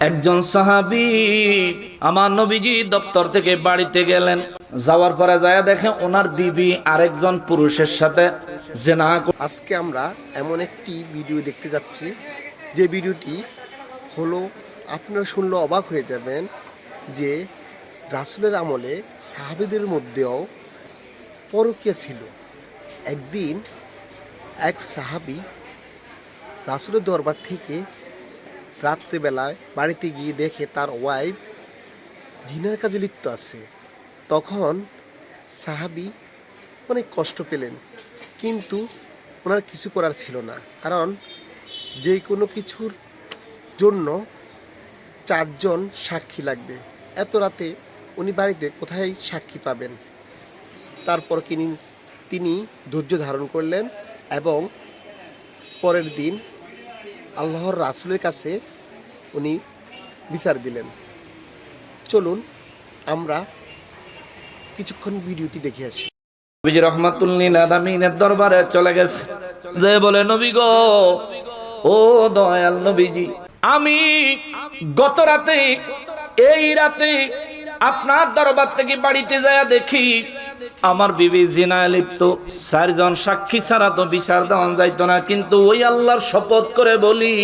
একজন সাহাবী আমার নবীজি দপ্তর থেকে বাড়িতে গেলেন, যাওয়ার পরে যায় দেখে ওনার বিবি আরেকজন পুরুষের সাথে জিনা। আজকে আমরা এমন একটি ভিডিও দেখতে যাচ্ছি যে ভিডিওটি হলো আপনারা শুনলে অবাক হয়ে যাবেন যে রাসূলের আমলে সাহাবীদের মধ্যেও পরকীয়া ছিল। একদিন এক সাহাবী রাসূলের দরবার থেকে রাত্রিবেলায় বাড়িতে গিয়ে দেখে তার ওয়াইফ জিনার কাজে লিপ্ত আছে। তখন সাহাবী অনেক কষ্ট পেলেন, কিন্তু ওনার কিছু করার ছিল না, কারণ যে কোনো কিছুর জন্য 4 জন সাক্ষী লাগবে। এত রাতে উনি বাড়িতে কোথায় সাক্ষী পাবেন? তারপর তিনি ধৈর্য ধারণ করলেন এবং পরের দিন আল্লাহর রাসূলের কাছে উনি বিচার দিলেন। চলুন আমরা কিছুক্ষণ ভিডিওটি দেখে আসি। নবীজি রাহমাতুল লিল আলামিনের দরবারে চলে গেছে, যে বলে নবী গো, ও দয়াল নবীজি, আমি গত রাতে এই রাতে আপনার দরবার থেকে বাড়িতে যায় দেখি আমার বিবি জিনায় লিপ্ত। 4 জন সাক্ষী ছাড়া তো বিচার দেওয়া যাইতো না, কিন্তু ওই আল্লাহর শপথ করে বলি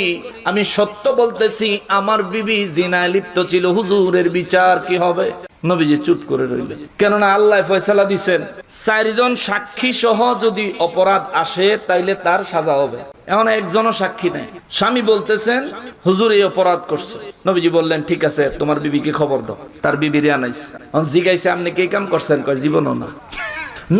আমি সত্য বলতেছি আমার বিবি জিনায় লিপ্ত ছিল। হুজুরের বিচার কি হবে? নবীজি চুপ করে রইলেন, কেননা আল্লাহ ফয়সালা দিবেন 4 জন সাক্ষী সহ যদি অপরাধ আসে তাইলে তার সাজা হবে। এখন একজনও সাক্ষী নেই, স্বামী বলতেছেন হুজুর এই অপরাধ করছে। নবীজি বললেন ঠিক আছে, তোমার বিবিকে খবর দাও। তার বিবিরে আনাইছে, জিজ্ঞাসা আপনি কি কাম করছেন? কয় জীবনও না।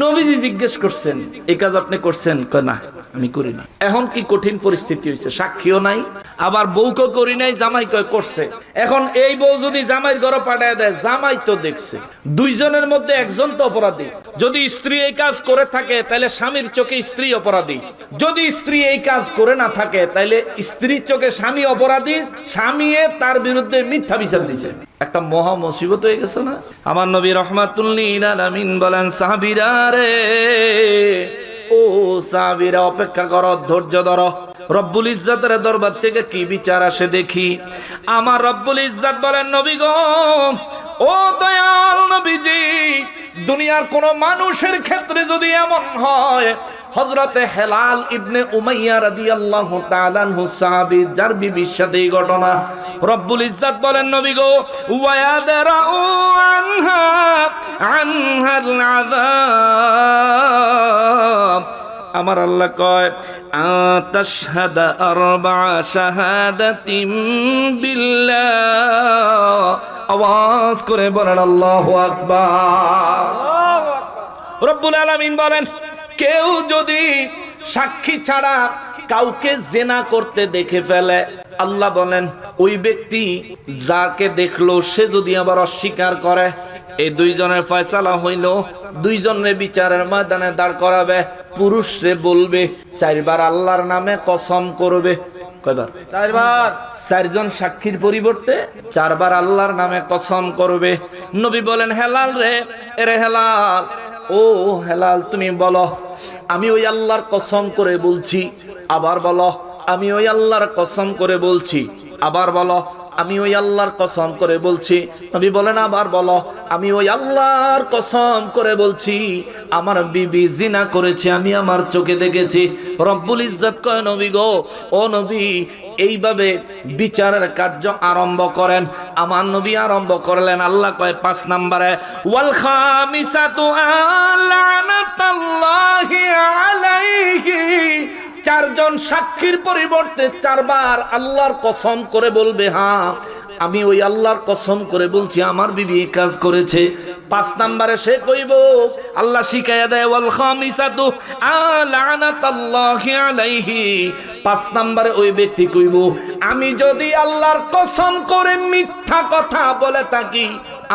নবীজি জিজ্ঞেস করছেন এই কাজ আপনি করছেন? কয় না আমি করি না। এখন কি কঠিন পরিস্থিতি হয়েছে, সাক্ষীও নাই, আবার বউকে করি নাই, জামাই কয় করছে। এখন এই বউ যদি জামাইয়ের ঘরে পাঠায় দেয়, জামাই তো দেখছে, 2 জনের মধ্যে একজন তো অপরাধী। যদি স্ত্রী এই কাজ করে থাকে তাহলে স্বামীর চোখে স্ত্রী অপরাধী, যদি স্ত্রী এই কাজ করে না থাকে তাহলে স্ত্রীর চোখে স্বামী অপরাধী। স্বামী তার বিরুদ্ধে মিথ্যা বিচার দিছে, একটা মহা মুসিবত হয়ে গেছে না? আমার নবী রাহমাতুল লিল আলামিন বলেন, সাহাবীরা রে, ও সাহাবীরা অপেক্ষা করো, ধৈর্য ধরো, রব্বুল ইজ্জতের দরবার থেকে কি বিচার আসে দেখি। আমার রব্বুল ইজ্জত বলেন, নবী গো, ও দয়াল নবীজি, দুনিয়ার কোন মানুষের ক্ষেত্রে যদি এমন হয়, হযরতে হেলাল ইবনে উমাইয়া রাদিয়াল্লাহু তাআলা আনহু সাহাবী, যার বিবির সাথে এই ঘটনা, রব্বুল ইজ্জত বলেন, নবী গো, ওয়ায়াদরাউ আনহাল আযাব। আমার আল্লাহ কয়, আতাশহাদা আরবা শাহাদাতিম বিল্লাহ। আওয়াজ করে বলেন আল্লাহু আকবার। রব্বুল আলামিন বলেন, কেউ যদি সাক্ষী ছাড়া কাউকে জিনা করতে দেখে ফেলে, আল্লাহ বলেন ওই ব্যক্তি যাকে দেখলো সে যদি আবার অস্বীকার করে, এই 2 জনের ফয়সালা হইল, 2 জনের বিচারের ময়দানে দাঁড় করাবে। পুরুষরে বলবে 4 বার আল্লাহর নামে কসম করবে। কয়বার? 4 বার। 4 জন সাক্ষীর পরিবর্তে 4 বার আল্লাহর নামে কসম করবে। নবী বলেন, হেলাল রে, এরে হেলাল, ও হেলাল, তুমি বলো আমি ওই আল্লাহর কসম করে বলছি। আবার বলো আমি ওই আল্লাহর কসম করে বলছি। আবার বলো আমি ওই আল্লাহর কসম করে বলছি। নবী বলেন, আবার বলো আমি ওই আল্লাহর কসম করে বলছি আমার বিবি জিনা করেছে, আমি আমার চোখে দেখেছি। রব্বুল ইজ্জত কয়, নবী গো, ও নবী, এইভাবে বিচারের কার্য আরম্ভ করেন। আমার নবী আরম্ভ করলেন। আল্লাহ কয় 5 নম্বরে, ওয়াল খামিসাতু আলানাতাল্লাহি আলাইহি। 4 জন সাক্ষীর পরিবর্তে 4 বার আল্লাহর কসম করে বলবে, হ্যাঁ আমি ওই আল্লাহর কসম করে বলছি আমার বিবি এই কাজ করেছে। 5 নম্বরে সে কইব, আল্লাহ শিখাইয়া দেয়, ওয়াল খামিসাতু আলানাতাল্লাহি আলাইহি। 5 নম্বরে ওই ব্যক্তি কইব, আমি যদি আল্লাহর কসম করে মিথ্যা কথা বলে থাকি,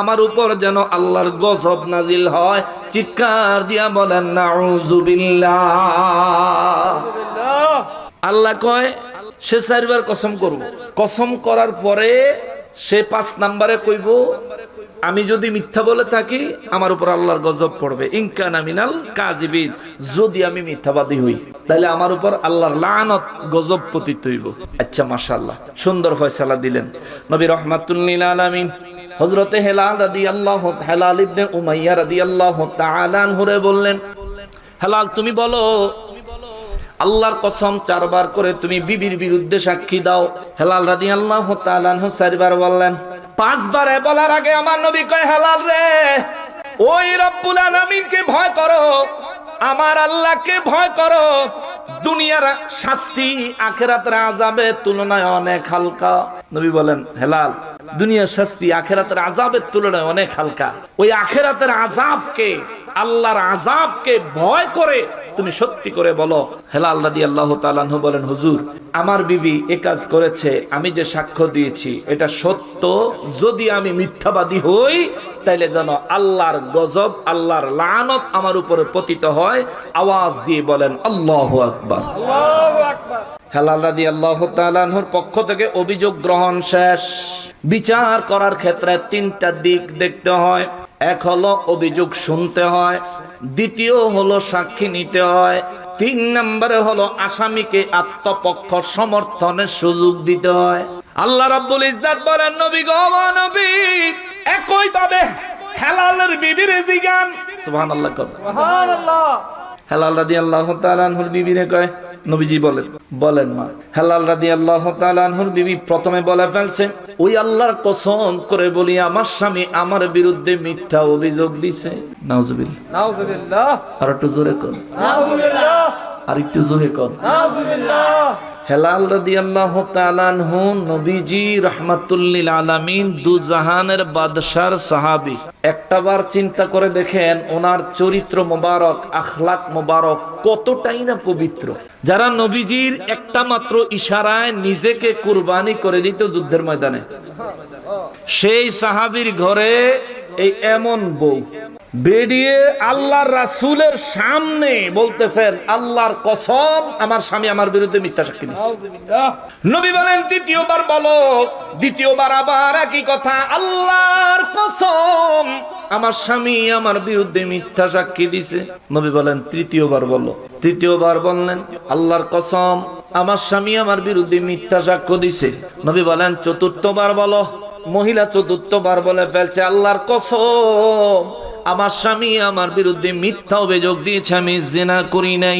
আমার উপর যেন আল্লাহর গজব নাজিল হয়। চিৎকার দিয়া বলেন নাউযুবিল্লাহ। আল্লাহ কয় সে 4 বার কসম করব। কসম করার পরে সে 5 নম্বরে কইব, আমি যদি মিথ্যা বলে থাকি আমার উপর আল্লাহর গজব পড়বে, ইনকানা মিনাল কাযিবিন, যদি আমি মিথ্যাবাদী হই তাহলে আমার উপর আল্লাহর লানত গজব পতিত হইব। আচ্ছা মাশাআল্লাহ, সুন্দর ফয়সালা দিলেন নবী রাহমাতুল লিল আলামিন। হযরতে হেলাল রাদিয়াল্লাহু হেলাল ইবনে উমাইয়া রাদিয়াল্লাহু তাআলা আনহুরে বললেন, হেলাল তুমি বলো আল্লাহর কসম 4 বার করে তুমি বিবির বিরুদ্ধে সাক্ষী দাও। হেলাল রাদিয়াল্লাহু তাআলা আনহু 4 বার বললেন। 5 বারে বলার আগে আমার নবী কয়, হেলাল রে, ওই রব্বুল আলামিনকে ভয় করো, আমার আল্লাহকে ভয় করো। দুনিয়ার শাস্তি আখিরাতের আযাবের তুলনায় অনেক হালকা। নবী বলেন, হেলাল দুনিয়ার শাস্তি আখিরাতের আযাবের তুলনায় অনেক হালকা। ওই আখিরাতের আযাবকে, আল্লাহর আযাবকে ভয় করে তুমি সত্যি করে বলো। হেলাল রাদিয়াল্লাহু তাআলা আনহু বলেন, হুজুর আমার বিবি এ কাজ করেছে, আমি যে সাক্ষ্য দিয়েছি এটা সত্য, যদি আমি মিথ্যাবাদী হই তাইলে যেন আল্লাহর গজব, আল্লাহর লানত আমার উপরে পতিত হয়। আওয়াজ দিয়ে বলেন আল্লাহু আকবার। আল্লাহু আকবার। হেলাল রাদিয়াল্লাহু তাআলা আনহুর পক্ষ থেকে অভিযোগ গ্রহণ শেষ। বিচার করার ক্ষেত্রে 3টা দিক দেখতে হয়। এক হলো অভিযোগ শুনতে হয়, দ্বিতীয় হলো সাক্ষী নিতে হয়, 3 নম্বরে হলো আসামিকে আত্মপক্ষ সমর্থনের সুযোগ দিতে হয়। আল্লাহ রাব্বুল ইজ্জাত বলেন, নবী গো নবী, একই ভাবে হেলালের বিবির জিগান। সুবহানাল্লাহ, সুবহানাল্লাহ। হেলাল রাদিয়াল্লাহু তাআলা আনহুর বিবিরে কয়, নবীজি বলেন, বলেন মা। হেলাল রাদিয়াল্লাহু তাআলা আনহুর বিবি প্রথমে বলে ফেলছে, ওই আল্লাহর কসম করে বলি আমার স্বামী আমার বিরুদ্ধে মিথ্যা অভিযোগ দিছে। নাউজুবিল্লাহ, নাউজুবিল্লাহ। আর একটু জোরে কর, নাউজুবিল্লাহ। আর একটু জোরে কর, নাউজুবিল্লাহ। হেলাল রাদিয়াল্লাহু তাআলা আনহু নবীজি রাহমাতুল লিল আলামিন, দু জাহানের বাদশার সাহাবী। একটাবার চিন্তা করে দেখেন ওনার চরিত্র মোবারক, আখলাক মোবারক কতটাই না পবিত্র। যারা নবীজির একটা মাত্র ইশারায় নিজেকে কুরবানি করে দিত যুদ্ধের ময়দানে, সেই সাহাবীর ঘরে এই এমন বউ বেরিয়ে আল্লাহর রাসূলের সামনে বলতেছেন, আল্লাহর কসম আমার স্বামী আমার বিরুদ্ধে মিথ্যা সাক্ষী দিয়েছে। নবী বলেন, দ্বিতীয়বার বলো। দ্বিতীয়বার আবার একই কথা, আল্লাহর কসম আমার স্বামী আমার বিরুদ্ধে মিথ্যা সাক্ষী দিয়েছে। নবী বলেন, তৃতীয়বার বলো। তৃতীয়বার বললেন, আল্লাহর কসম আমার স্বামী আমার বিরুদ্ধে মিথ্যা সাক্ষ্য দিয়েছে। নবী বলেন, চতুর্থবার বলো। মহিলা চতুর্থবার বলে ফেলছে, আল্লাহর কসম আমার স্বামী আমার বিরুদ্ধে মিথ্যা অভিযোগ দিয়েছে, আমি জিনা করি নাই।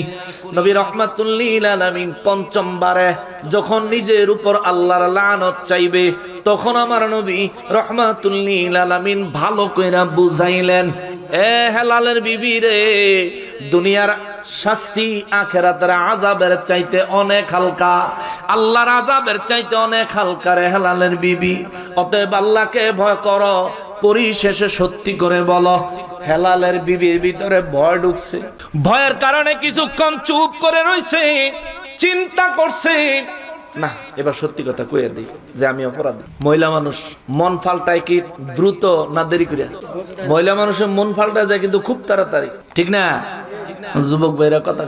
নবী রাহমাতুল লিল আলামিন পঞ্চমবারে যখন নিজের উপর আল্লাহর লানত চাইবে, তখন আমার নবী রাহমাতুল লিল আলামিন ভালো কইরা বুঝাইলেন, এ হেলালের বিবি রে, দুনিয়ার শাস্তি আখিরাতের আযাবের চাইতে অনেক হালকা, আল্লাহর আযাবের চাইতে অনেক হালকা রে হেলালের বিবি। অতএব আল্লাহকে ভয় করো, পরিশেষে সত্যি করে বলো। হেলালের বিবির ভিতরে ভয় ঢুকছে, ভয়ের কারণে কিছুক্ষণ চুপ করে রইছে, চিন্তা করছে, না এবার সত্যি কথা কইয়া দিই যে আমি অপরাধী। মহিলা মানুষ মন পাল্টায় কি দ্রুত না দেরি করে? মহিলা মানুষের মন পাল্টা যায় কিন্তু খুব তাড়াতাড়ি, ঠিক না? যুবক ভাইরা কথা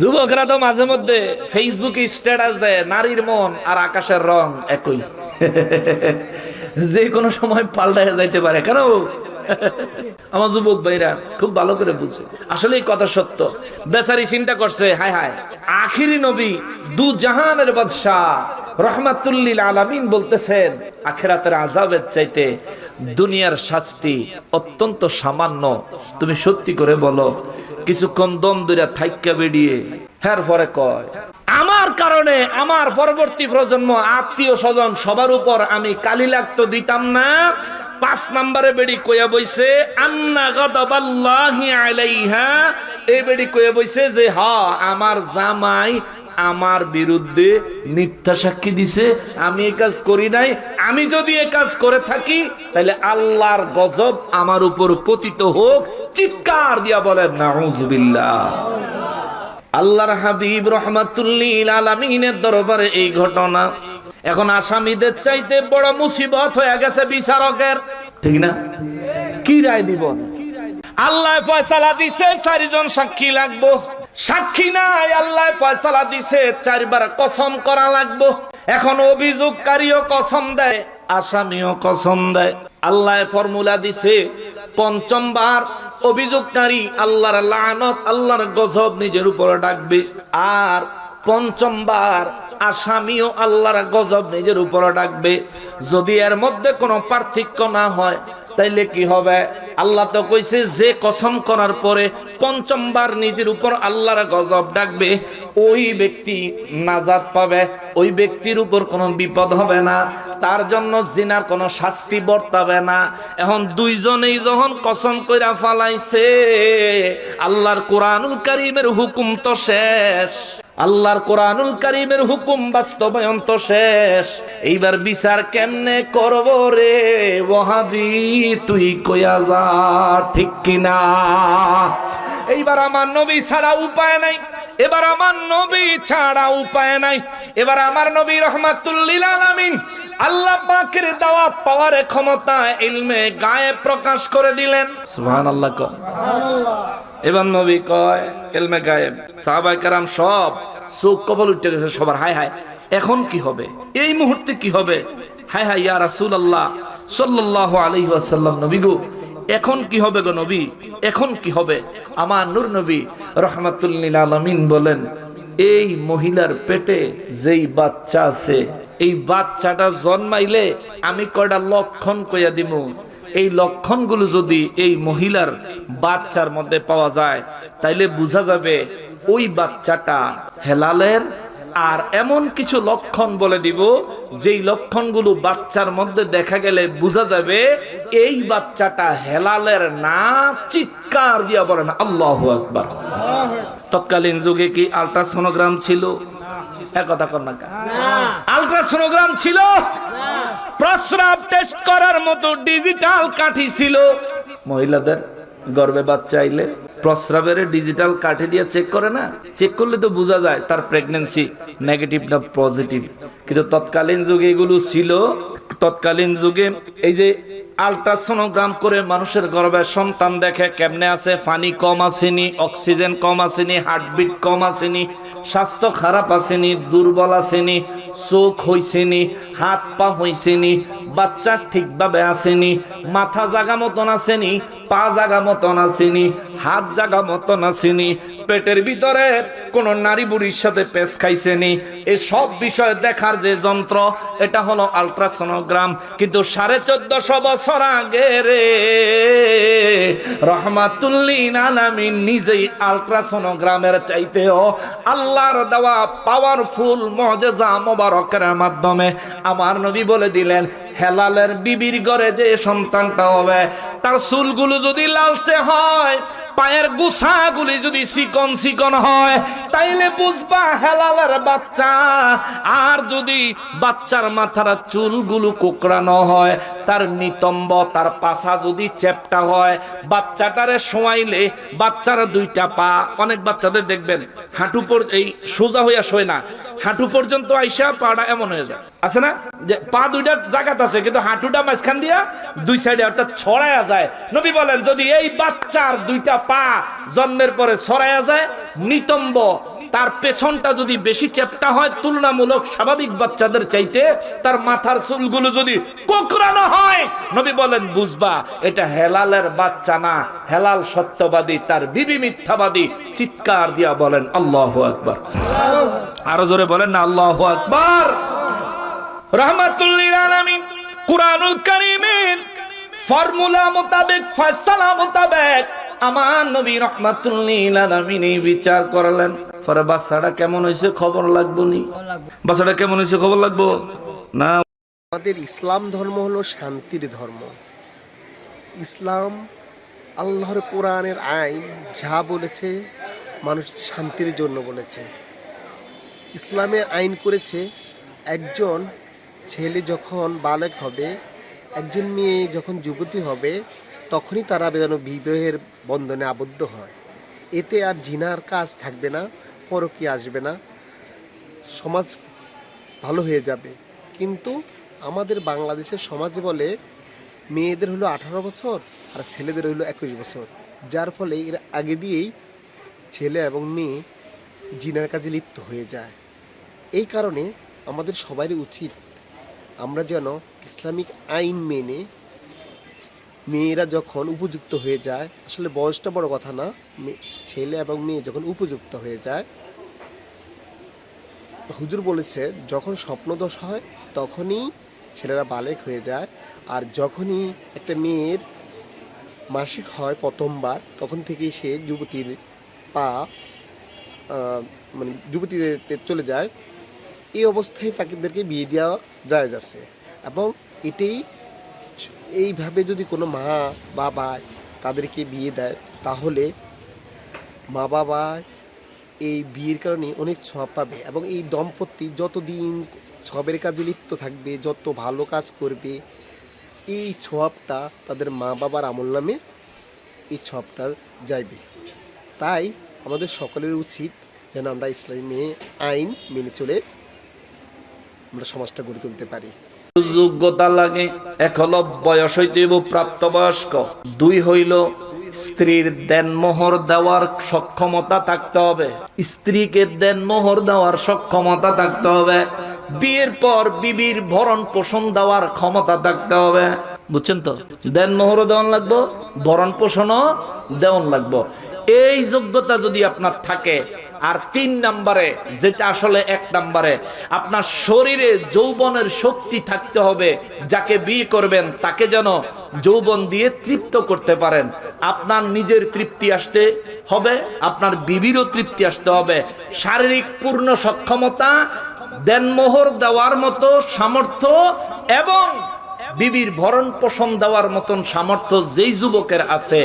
যুবকরা তো মাঝে মধ্যে ফেসবুকে স্ট্যাটাস দেয়, নারীর মন আর আকাশের রং একই, যে কোনো সময় পাল্টায় যাইতে পারে। কেন? আমার যুবক ভাইরা খুব ভালো করে বুঝে, আসলে এই কথা সত্য। বেচারি চিন্তা করছে, হায় হায়, আখিরি নবী দু জাহানের বাদশা রাহমাতুল লিল আলামিন বলতেছেন, আখিরাতের আযাবের চাইতে দুনিয়ার শাস্তি অত্যন্ত সামান্য। তুমি সত্যি করে বলো। কিছুক্ষণ দম ধরে থাইক্কা বেরিয়ে হের পরে কয়, আমার কারণে আমার পরবর্তী প্রজন্ম, আত্মীয় স্বজন সবার উপর আমি কালি লাগতো দিতাম না। 5 নম্বরে বেড়ি কইয়া বইছে, আন্না গাদাবাল্লাহি আলাইহা, এই বেড়ি কইয়া বইছে যে আমার জামাই আমার বিরুদ্ধে মিথ্যা সাক্ষী দিছে, আমি এই কাজ করি নাই। আমি যদি এই কাজ করে থাকি তাহলে আল্লাহর গজব আমার উপর পতিত হোক। চিৎকার দিয়া বলেন নাউজুবিল্লাহ। আল্লাহর হাবিব রাহমাতুল লিল আলামিনের দরবারে এই ঘটনা এখন আসামিদের চাইতে বড় মুসিবত হয়ে গেছে বিচারকের, ঠিক না? কি রায় দিব? আল্লাহ ফয়সালা দিছে 4 জন সাক্ষী লাগবো। সাক্ষী নাই, আল্লাহ ফয়সালা দিছে 4 বার কসম করা লাগবে। এখন অভিযোগকারীও কসম দেয়, আসামিও কসম দেয়। আল্লাহ ফর্মুলা দিছে, 5ম বার অভিযোগকারী আল্লাহর লানত, আল্লাহর গজব নিজের উপরে ডাকবে, আর 5ম বার আসামিও আল্লাহর গজব নিজের উপরে ডাকবে। যদি এর মধ্যে কোনো পার্থক্য না হয় তাইলে কি হবে? আল্লাহ তো কইছে যে কসম করার পরে 5ম বার নিজের উপর আল্লাহর গজব ডাকবে, ওই ব্যক্তি নাজাত পাবে, ওই ব্যক্তির উপর কোনো বিপদ হবে না, তার জন্য জিনার কোনো শাস্তি বর্তাবে না। এখন দুইজনেই যখন কসম কইরা ফালাইছে, আল্লাহর কোরআনুল কারীমের হুকুম তো শেষ, আল্লাহর কোরআনুল কারীমের হুকুম বাস্তবায়ন তো শেষ। এইবার বিচার কেমনে করব রে ওয়াহাবি, তুই কইয়া যা, ঠিক কিনা? এইবার আমার নবী ছাড়া উপায় নাই, এবার আমার নবী ছাড়া উপায় নাই। এবার আমার নবী রহমাতুল লিল আলামিন আল্লাহ পাকের দেওয়া পাওয়ারে ক্ষমতা ইলমে গায়েব প্রকাশ করে দিলেন। সুবহানাল্লাহ। এবার নবী কয় ইলমে গায়েব, সাহাবায়ে কেরাম সব চোখ কপাল উঠে গেছে সবার। হায় হায়, এখন কি হবে? এই মুহূর্তে কি হবে? হায় হায় ইয়া রাসূলুল্লাহ সাল্লাল্লাহু আলাইহি ওয়াসাল্লাম, নবী গো এখন কি হবে গো নবী, এখন কি হবে? আমার নূর নবী রাহমাতুল লিল আলামিন বলেন, এই মহিলার পেটে যেই বাচ্চা আছে, এই বাচ্চাটা জন্মাইলে আমি কয়টা লক্ষণ কইয়া দিব। এই লক্ষণগুলো যদি এই মহিলার বাচ্চার মধ্যে পাওয়া যায়, তাইলে বোঝা যাবে ওই বাচ্চাটা হেলালের। আর এমন কিছু লক্ষণ বলে দিব, যেই লক্ষণগুলো বাচ্চার মধ্যে দেখা গেলে বোঝা যাবে এই বাচ্চাটা হেলালের না। চিৎকার দিয়া বলেন আল্লাহু আকবার। তৎকালীন যুগে কি আল্ট্রাসোনোগ্রাম ছিল? একথা কর না, আল্ট্রাসোনোগ্রাম ছিল? প্রস্রাব টেস্ট করার মতো ডিজিটাল কাঠি ছিল? মহিলাদের গর্ভে বাচ্চা আইলে প্রস্রাবের ডিজিটাল কাঠি দিয়ে চেক করে না? চেক করলে তো বোঝা যায় তার প্রেগন্যান্সি নেগেটিভ না পজিটিভ। কিন্তু তৎকালীন যুগে এগুলো ছিল। তৎকালীন যুগে এই যে আল্ট্রাসোনোগ্রাম করে মানুষের গর্ভে সন্তান দেখে কেমনে আছে, পানি কম আসেনি, অক্সিজেন কম আসেনি, হার্টবিট কম আসেনি, স্বাস্থ্য খারাপ আসেনি, দুর্বল আসেনি, চোখ হইছেনি, হাত পা হইছেনি, বাচ্চা ঠিকভাবে আসেনি, মাথা জাগা মতন আসেনি, পা জাগা মতন আসেনি, হাত জাগা মতন আসেনি, পেটের ভিতরে কোন নারী বুড়ির সাথে পেশ খাইছেনি, এই সব বিষয় দেখার যে যন্ত্র, এটা হলো আল্ট্রাসোনোগ্রাম। কিন্তু 1450 বছর আগে রে রহমাতুল লিল আলামিন নিজেই আল্ট্রাসোনোগ্রামের চাইতেও আল্লাহর দেওয়া পাওয়ারফুল মুজিজা মোবারকের মাধ্যমে আমার নবী বলে দিলেন, হেলালের বিবির ঘরে যে সন্তানটা হবে, তার চুলগুলো যদি লালচে হয়, পায়ের গোছাগুলি যদি চিকন চিকন হয়, তাইলে বুঝবা হেলালের বাচ্চা। আর যদি বাচ্চার মাথার চুলগুলো কোকড়ানো হয়, তার নিতম্ব, তার পাছা যদি চ্যাপ্টা হয়, বাচ্চাটারে শোয়াইলে বাচ্চার 2টা পা, অনেক বাচ্চাদের দেখবেন হাঁটু পর এই সোজা হইয়া শোয় না, হাঁটু পর্যন্ত আইসা পাটা এমন হয়ে যায়, আছে না? যে পা 2টা জায়গাতে আছে কিন্তু হাঁটুটা মাঝখান দিয়া 2 সাইডে অর্থাৎ ছড়ায়া যায়। নবী বলেন যদি এই বাচ্চার 2টা পা জন্মের পরে ছড়ায়া যায়, নিতম্ব, তার পেছনটা যদি বেশি চ্যাপ্টা হয় তুলনামূলক স্বাভাবিক বাচ্চাদের চাইতে, তার মাথার চুলগুলো যদি কোকড়ানো হয়, নবী বলেন বুঝবা এটা হেলালের বাচ্চা না, হেলাল সত্যবাদী, তার বিবি মিথ্যাবাদী। চিৎকার দিয়া বলেন আল্লাহু আকবার। আরো জোরে বলেন না আল্লাহু আকবার। রহমাতুল লিল আলামিন কুরআনুল কারীমের ফর্মুলা মোতাবেক, ফয়সালা মোতাবেক আমার নবী রহমাতুল লিল আলামিন বিচার করলেন। পরে বাচ্চাটা কেমন হয়েছে খবর লাগবো নি? বাচ্চাটা কেমন হয়েছে খবর লাগবো না? আমাদের ইসলাম ধর্ম হলো শান্তির ধর্ম। ইসলাম আল্লাহর কোরআনের আইন যা বলেছে মানুষ শান্তির জন্য বলেছে। ইসলামের আইন করেছে একজন ছেলে যখন বালেগ হবে, একজন মেয়ে যখন যুবতী হবে, তখনই তারা যেন বিবাহের বন্ধনে আবদ্ধ হয়। এতে আর জিনার কাজ থাকবে না, পরকীয়া আসবে না, সমাজ ভালো হয়ে যাবে। কিন্তু আমাদের বাংলাদেশের সমাজে বলে মেয়েদের হলো 18 বছর আর ছেলেদের হলো 21 বছর, যার ফলে এর আগে দিয়েই ছেলে এবং মেয়ে জিনার কাজে লিপ্ত হয়ে যায়। এই কারণে আমাদের সবারই উচিত আমরা যেন ইসলামিক আইন মেনে মেয়েরা যখন উপযুক্ত হয়ে যায়, আসলে বয়সটা বড় কথা না, ছেলে এবং মেয়ে যখন উপযুক্ত হয়ে যায়, হুজুর বলেছে যখন স্বপ্নদোষ হয় তখনই ছেলেরা বালেক হয়ে যায়, আর যখনই একটা মেয়ের মাসিক হয় প্রথমবার তখন থেকেই সে যুবতীর পা মানে যুবতীতে চলে যায়। এই অবস্থায় তাদেরকে বিয়ে দেওয়া যায় যাচ্ছে, এবং এটাই এইভাবে যদি কোনো মা বাবা তাদেরকে বিয়ে দেয় তাহলে মা বাবা এই বিয়ের কারণে অনেক সওয়াব পাবে, এবং এই দম্পতি যতদিন সবের কাজে লিপ্ত থাকবে, যত ভালো কাজ করবে, এই সওয়াবটা তাদের মা বাবার আমল নামে এই সওয়াবটা যাইবে। তাই আমাদের সকলের উচিত যেন আমরা ইসলামী আইন মেনে চলে আমরা সমাজটা গড়ে তুলতে পারি। যোগ্যতা লাগে, এক হলো বয়স হইতে হইব প্রাপ্তবয়স্ক, দুই হইল স্ত্রীর দেনমোহর দেওয়ার সক্ষমতা থাকতে হবে, স্ত্রীকে দেনমোহর দেওয়ার সক্ষমতা থাকতে হবে, বিয়ের পর বিবির ভরণ পোষণ দেওয়ার ক্ষমতা থাকতে হবে। বুঝছেন তো? দেনমোহরও দেওয়ান লাগবো, ভরণ পোষণও দেওয়ান লাগবো। এই যোগ্যতা যদি আপনার থাকে, আর 3 নম্বরে যেটা আসলে 1 নম্বরে, আপনার শরীরে যৌবনের শক্তি থাকতে হবে। যাকে বিয়ে করবেন তাকে যেন যৌবন দিয়ে তৃপ্ত করতে পারেন। আপনার নিজের তৃপ্তি আসতে হবে, আপনার বিবিরও তৃপ্তি আসতে হবে। শারীরিক পূর্ণ সক্ষমতা, দেনমোহর দেওয়ার মতো সামর্থ্য এবং বিবির ভরণ পোষণ দেওয়ার মতন সামর্থ্য যেই যুবকের আছে,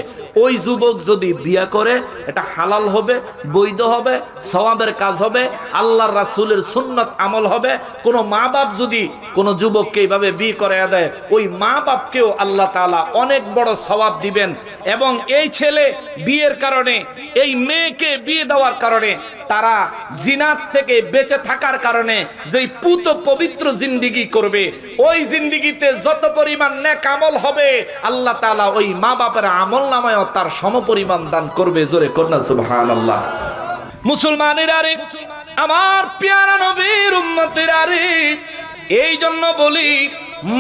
ওই যুবক যদি বিয়ে করে এটা হালাল হবে, বৈধ হবে, সওয়াবের কাজ হবে, আল্লাহর রাসূলের সুন্নাত আমল হবে। কোনো মা বাপ যদি কোনো যুবককে এইভাবে বিয়ে করে দেয়, ওই মা বাপকেও আল্লাহ তাআলা অনেক বড় সওয়াব দিবেন। এবং এই ছেলে বিয়ের কারণে, এই মেয়েকে বিয়ে দেওয়ার কারণে তারা জিনাত থেকে বেঁচে থাকার কারণে যেই পুত পবিত্র জিন্দেগি করবে, ওই জিন্দেগিতে যত পরিমাণ নেক আমল হবে আল্লাহ তাআলা ওই মা বাপের আমল নামায় তার সমপরিমাণ দান করবে। জোরে কন্যা সুবহানাল্লাহ। মুসলমানেরা রে, আমার পেয়ারা নবীর উম্মতেরা রে, এই জন্য বলি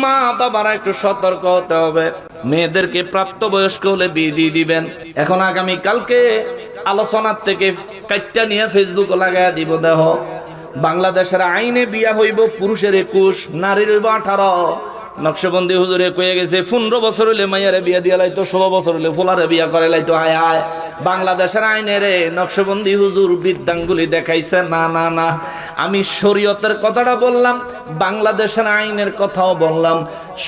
মা বাবারা একটু সতর্ক হতে হবে। মেয়েদেরকে প্রাপ্তবয়স্ক হলে বিয়ে দিয়ে দিবেন। এখন আগামী কালকে আলোচনার থেকে কাটটা নিয়ে ফেসবুকে লাগাইয়া দিব। দেহ বাংলাদেশের আইনে বিয়া হইব পুরুষের 21, নারীর হইব 18। নকশবন্দি হুজুরে কয়ে গেছে 15 বছর হইলে মাইয়ারে বিয়া দিয়া লাইতো, 16 বছর হইলে ফুলারে বিয়া করে লাইতো। আয় আয়, বাংলাদেশের আইনে রে নকশবন্দি হুজুর বিদ্যাঙ্গুলি দেখাইছে। না না না, আমি শরীয়তের কথাটা বললাম, বাংলাদেশের আইনের কথাও বললাম।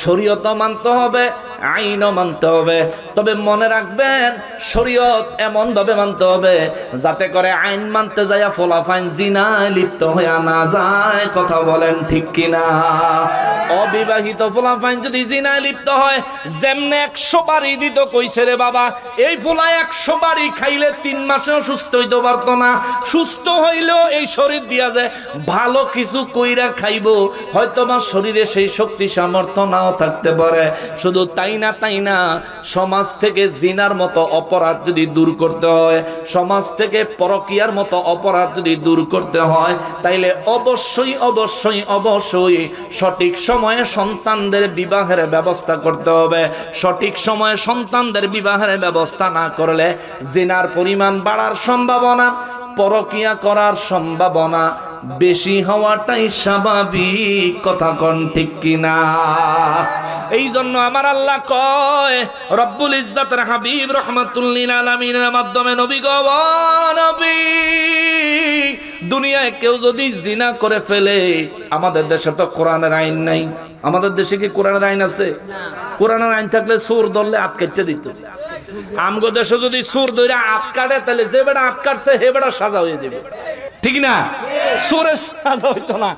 শরীয়তও মানতে হবে, আইনও মানতে হবে। তবে মনে রাখবেন, শরীয়ত এমন ভাবে মানতে হবে যাতে করে আইন মানতে যায় ফলাফাইন জিনায় লিপ্ত হয়ে না যায়। কথা বলেন ঠিক কিনা? অবিবাহিত ফলাফাইন যদি জিনায় লিপ্ত হয়, যেমনে 100 বাড়ি দিত কইছে রে বাবা, এই ফোলা 100 বাড়ি খাইলে 3 মাসেও সুস্থ হইতে পারতো না। সুস্থ হইলেও এই শরীর দিয়া যায় ভালো কিছু কইরা খাইবো, হয়তো বা শরীরে সেই শক্তি সামর্থ্য নাও থাকতে পারে। শুধু তাই না, সমাজ থেকে জিনার মতো অপরাধ যদি দূর করতে হয়, সমাজ থেকে পরকীয়ার মতো অপরাধ যদি দূর করতে হয়, তাইলে অবশ্যই সঠিক সময়ে সন্তানদের বিবাহের ব্যবস্থা করতে হবে। সঠিক সময়ে সন্তানদের বিবাহের ব্যবস্থা না করলে জিনার পরিমাণ বাড়ার সম্ভাবনা, পরকীয়া করার সম্ভাবনা বেশি হওয়াটাই স্বাভাবিক। কথা কোন ঠিক কিনা? এই জন্য আমার আল্লাহ কয়, রব্বুল ইজ্জাতের হাবিব রাহমাতুল লিল আলামিনের মাধ্যমে নবী গো, নবী, দুনিয়ায় কেউ যদি জিনা করে ফেলে, আমাদের দেশে তো কোরআনের আইন নাই। আমাদের দেশে কি কোরআনের আইন আছে? কোরআনের আইন থাকলে চোর ধরলে হাত কেটে দিত। আমগো দেশে যদি চোর ধরে হাত কাটে, তাহলে যে বেটা হাত কাটছে হে বেটা সাজা হয়ে যাবে। ঠিক না? চোরের সাজা হইতো না।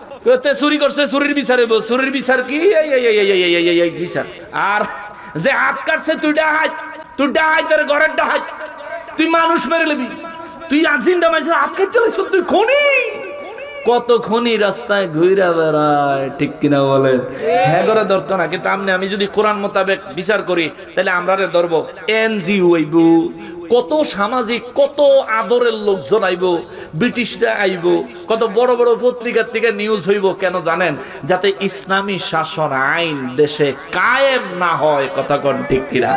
চুরি করছে চুরির বিচার হইব। চুরির বিচার কি? এই বিচার। আর যে হাত কাটছে, তুই ডাহাই, তোর ঘরের ডাহাই, তুই মানুষ মেরে নিবি, তুই আজিন্দা মানুষের হাত কাটতে লাগছ, তুই খনি। কত খনি রাস্তায় ঘুরে বেড়ায়, ঠিক কিনা বলেন? হ্যাঁ করে ধরতো না, কিন্তু আমি যদি কোরআন মোতাবেক বিচার করি তাহলে আমরা ধরবো। এনজিও হইব, কত সামাজিক কত আদরের লোকজন আইব, ব্রিটিশরা আইব, কত বড় বড় পত্রিকার থেকে নিউজ হইব, কেন জানেন? যাতে ইসলামী শাসন আইন দেশে কায়েম না হয়। কথা কোন ঠিক কিনা?